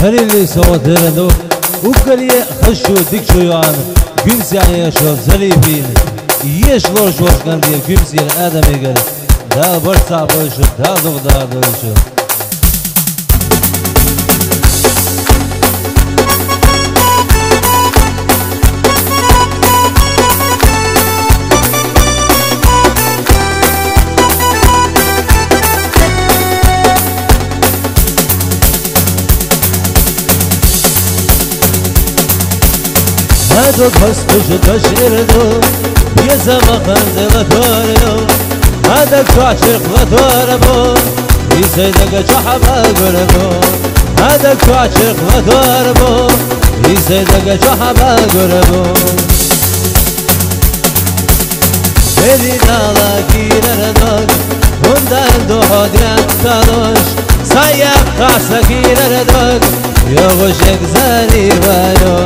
هل اللي سوت هردو وكريه خشو ديك شو يعني بيمسي يعني يشوف زليبين يشلوش وش كان دير بيمسي الادم يقال دا برصع بوشو دا دغدار بوشو هادو بستش تشردو يزما خنزل توريو هادك تعشق وتوربو يسيدك شحبا قربو هادك تعشق وتوربو يسيدك شحبا قربو Elina la gireredog Bundan doğdyan tadoş Sayak kasa gireredog Yoğuşek zarivayo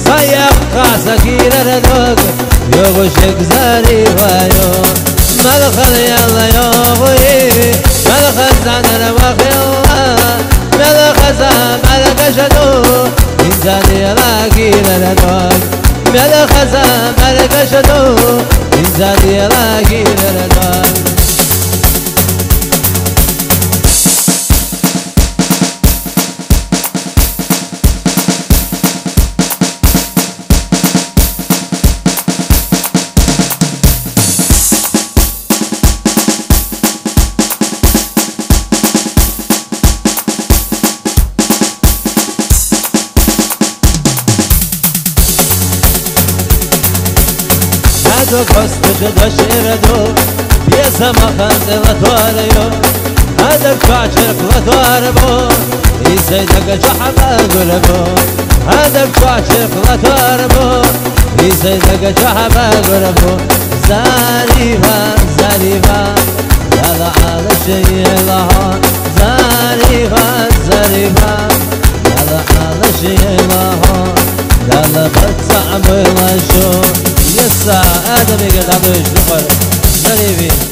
Sayak kasa gireredog Yoğuşek zarivayo Melkhal yalla yoğuyi Melkhal zanere vakilla Melkhal melkeşedu İnzani la gireredog Melkhal melkeşedu İnzani la gireredog هادو كستش دشردو بيسما خنزل توريو هادك تعشق وتوربو يسيدك شحبا قربو هادك تعشق وتوربو يسيدك شحبا قربو زاريفا زاريفا يلا على شي لها زاريفا زاريفا يلا على شي لها يلا بتصعب الشو يسا آدم يقدر عبدوش نخر زريبين